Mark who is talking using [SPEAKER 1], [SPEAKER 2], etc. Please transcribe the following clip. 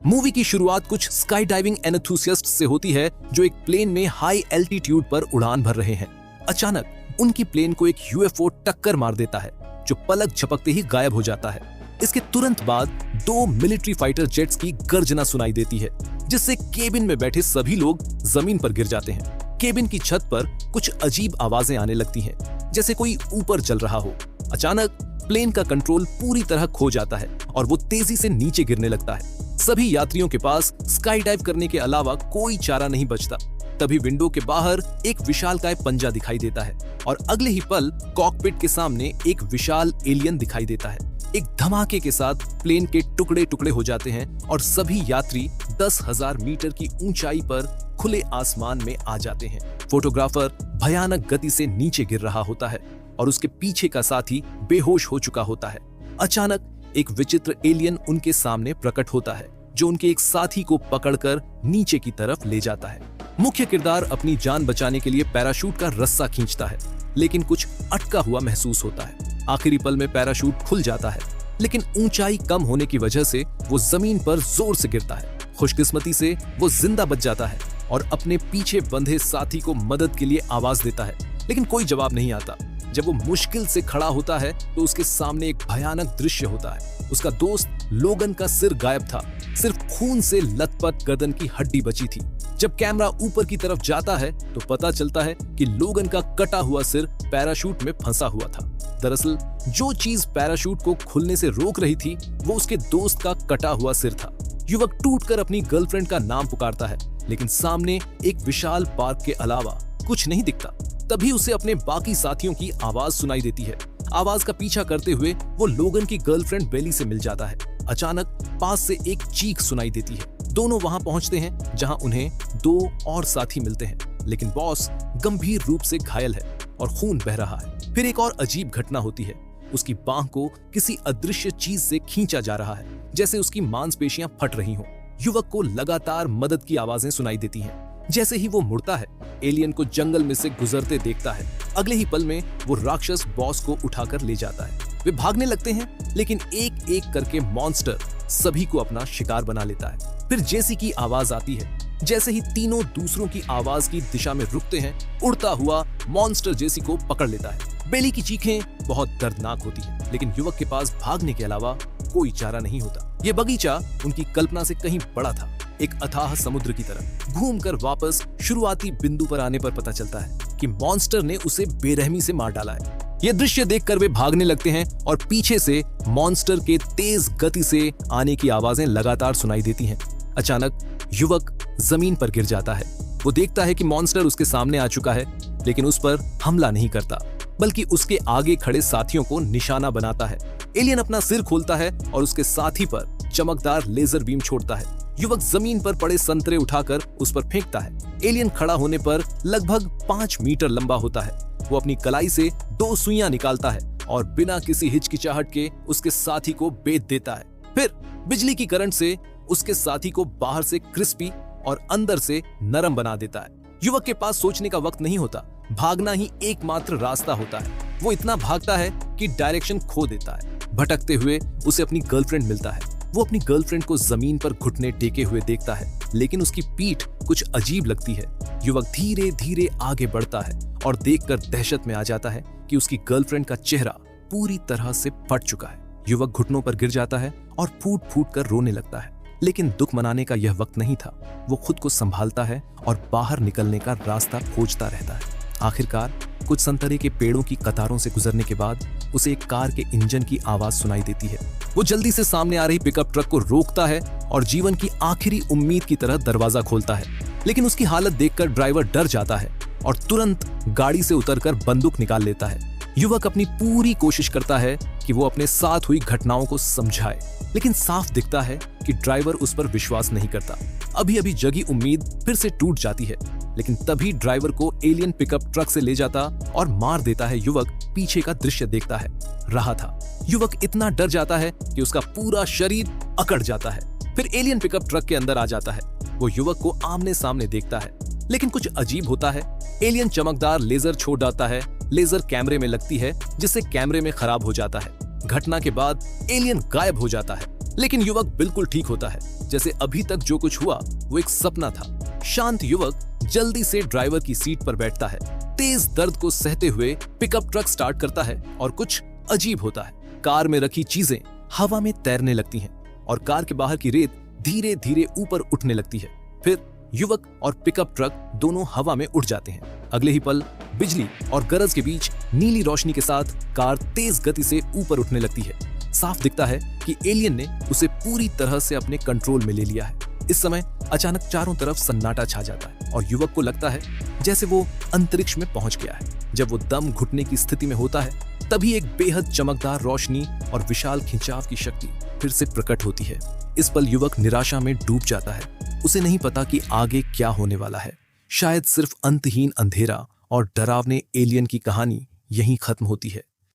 [SPEAKER 1] Movie की शुरुआत कुछ स्काई डाइविंग एंथुसियास्ट से होती है जो एक प्लेन में हाई एल्टीट्यूड पर उड़ान भर रहे हैं। अचानक उनकी प्लेन को एक यूएफओ टक्कर मार देता है जो पलक झपकते ही गायब हो जाता है। इसके तुरंत बाद 2 मिलिट्री फाइटर जेट्स की गर्जना सुनाई देती है जिससे केबिन में बैठे सभी लोग जमीन पर गिर जाते हैं। केबिन की छत पर कुछ अजीब आवाजें आने लगती हैं जैसे कोई ऊपर जल रहा हो। अचानक प्लेन का कंट्रोल पूरी तरह खो जाता है और वो तेजी से नीचे गिरने लगता है। सभी यात्रियों के पास स्काई डाइव करने के अलावा कोई चारा नहीं बचता। तभी विंडो के बाहर एक विशालकाय पंजा दिखाई देता है और अगले ही पल कॉकपिट के सामने एक विशाल एलियन दिखाई देता है। एक धमाके के साथ प्लेन के टुकड़े टुकड़े हो जाते हैं और सभी यात्री 10,000 मीटर की ऊंचाई पर खुले आसमान में आ जाते हैं। फोटोग्राफर भयानक गति से नीचे गिर रहा होता है और उसके पीछे का साथी बेहोश हो चुका होता है। अचानक एक विचित्र एलियन उनके सामने प्रकट होता है जो उनके एक साथी को पकड़कर नीचे की तरफ ले जाता है। मुख्य किरदार अपनी जान बचाने के लिए पैराशूट का रस्सा खींचता है लेकिन कुछ अटका हुआ महसूस होता है। आखिरी पल में पैराशूट खुल जाता है लेकिन ऊंचाई कम होने की वजह से वो जमीन पर जोर से गिरता है। खुशकिस्मती से वो जिंदा बच जाता है और अपने पीछे बंधे साथी को मदद के लिए आवाज देता है लेकिन कोई जवाब नहीं आता। जब वो मुश्किल से खड़ा होता है तो उसके सामने एक भयानक दृश्य होता है। उसका दोस्त लोगन का सिर गायब था, सिर्फ खून से लथपथ गर्दन की हड्डी बची थी। जब कैमरा ऊपर की तरफ जाता है तो पता चलता है कि लोगन का कटा हुआ सिर पैराशूट में फंसा हुआ था। दरअसल जो चीज पैराशूट को खुलने से रोक रही थी वो उसके दोस्त का कटा हुआ सिर था। युवक टूटकर अपनी गर्लफ्रेंड का नाम पुकारता है लेकिन सामने एक विशाल पार्क के अलावा कुछ नहीं दिखता। तभी उसे अपने बाकी साथियों की आवाज सुनाई देती है। आवाज का पीछा करते हुए वो लोगन की गर्लफ्रेंड बेली से मिल जाता है। अचानक पास से एक चीख सुनाई देती है। दोनों वहां पहुंचते हैं जहां उन्हें 2 और साथी मिलते हैं लेकिन बॉस गंभीर रूप से घायल है और खून बह रहा है। फिर एक और अजीब घटना होती है। उसकी बांह को किसी अदृश्य चीज से खींचा जा रहा है जैसे उसकी मांसपेशियां फट रही हों। युवक को लगातार मदद की आवाजें सुनाई देती हैं। जैसे ही वो मुड़ता है एलियन को जंगल में से गुजरते देखता है। अगले ही पल में वो राक्षस बॉस को उठाकर ले जाता है। वे भागने लगते हैं लेकिन एक एक करके मॉन्स्टर सभी को अपना शिकार बना लेता है। फिर जेसी की आवाज आती है। जैसे ही तीनों दूसरों की आवाज की दिशा में रुकते हैं उड़ता हुआ मॉन्स्टर जेसी को पकड़ लेता है। बेली की चीखें बहुत दर्दनाक होती है लेकिन युवक के पास भागने के अलावा कोई चारा नहीं होता। ये बगीचा उनकी कल्पना से कहीं बड़ा था, एक अथाह समुद्र की तरह। घूमकर वापस शुरुआती बिंदु पर आने पर पता चलता है कि मॉन्स्टर ने उसे बेरहमी से मार डाला है। यह दृश्य देखकर वे भागने लगते हैं और पीछे से मॉन्स्टर के तेज गति से आने की आवाजें लगातार सुनाई देती हैं। अचानक युवक जमीन पर गिर जाता है। वो देखता है कि मॉन्स्टर उसके सामने आ चुका है लेकिन उस पर हमला नहीं करता बल्कि उसके आगे खड़े साथियों को निशाना बनाता है। एलियन अपना सिर खोलता है और उसके साथी पर चमकदार लेजर बीम छोड़ता है। युवक जमीन पर पड़े संतरे उठाकर उस पर फेंकता है। एलियन खड़ा होने पर लगभग 5 मीटर लंबा होता है। वो अपनी कलाई से 2 सुइयां निकालता है और बिना किसी हिचकिचाहट के उसके साथी को बेध देता है। फिर बिजली की करंट से उसके साथी को बाहर से क्रिस्पी और अंदर से नरम बना देता है। युवक के पास सोचने का वक्त नहीं होता, भागना ही एकमात्र रास्ता होता है। वो इतना भागता है कि डायरेक्शन खो देता है। भटकते हुए उसे अपनी गर्लफ्रेंड मिलता है। वो अपनी गर्लफ्रेंड को जमीन पर घुटने टेके हुए देखता है लेकिन उसकी पीठ कुछ अजीब लगती है। युवक धीरे धीरे आगे बढ़ता है और देखकर दहशत में आ जाता है कि उसकी गर्लफ्रेंड का चेहरा पूरी तरह से फट चुका है। युवक घुटनों पर गिर जाता है और फूट फूट कर रोने लगता है लेकिन दुख मनाने का यह वक्त नहीं था। वो खुद को संभालता है और बाहर निकलने का रास्ता खोजता रहता है। आखिरकार कुछ संतरे के पेड़ों की कतारों से गुजरने के बाद उसे एक कार के इंजन की आवाज सुनाई देती है। वो जल्दी से सामने आ रही पिकअप ट्रक को रोकता है और जीवन की आखिरी उम्मीद की तरह दरवाजा खोलता है लेकिन उसकी हालत देखकर ड्राइवर डर जाता है और तुरंत गाड़ी से उतरकर बंदूक निकाल लेता है। युवक अपनी पूरी कोशिश करता है कि वो अपने साथ हुई घटनाओं को समझाए लेकिन साफ दिखता है कि ड्राइवर उस पर विश्वास नहीं करता। अभी अभी जगी उम्मीद फिर से टूट जाती है लेकिन तभी ड्राइवर को एलियन पिकअप ट्रक से ले जाता और मार देता है। युवक पीछे का दृश्य देखता है रहा था। युवक इतना डर जाता है कि उसका पूरा शरीर अकड़ जाता है। फिर एलियन पिकअप ट्रक के अंदर आ जाता है। वो युवक को आमने सामने देखता है लेकिन कुछ अजीब होता है। एलियन चमकदार लेजर छोड़ डालता है। लेजर कैमरे में लगती है जिससे कैमरे में खराब हो जाता है। घटना के बाद एलियन गायब हो जाता है। लेकिन युवक बिल्कुल ठीक होता है, जैसे अभी तक जो कुछ हुआ वो एक सपना था। शांत युवक जल्दी से ड्राइवर की सीट पर बैठता है, तेज दर्द को सहते हुए पिकअप ट्रक स्टार्ट करता है और कुछ अजीब होता है। कार में रखी चीजें हवा में तैरने लगती हैं और कार के बाहर की रेत धीरे धीरे ऊपर उठने लगती है। फिर युवक और पिकअप ट्रक दोनों हवा में उड़ जाते हैं। अगले ही पल बिजली और गरज के बीच नीली रोशनी के साथ कार तेज गति से ऊपर उठने लगती है। साफ दिखता है कि एलियन ने उसे पूरी तरह से अपने कंट्रोल में ले लिया है। इस समय अचानक चारों तरफ सन्नाटा छा जाता है और युवक को लगता है जैसे वो अंतरिक्ष में पहुंच गया है। जब वो दम घुटने की स्थिति में होता है तभी एक बेहद चमकदार रोशनी और विशाल खिंचाव की शक्ति फिर से प्रकट होती है। इस पल युवक निराशा में डूब जाता है। उसे नहीं पता कि आगे क्या होने वाला है। शायद सिर्फ अंतहीन अंधेरा और डरावने एलियन की कहानी यहीं खत्म होती है।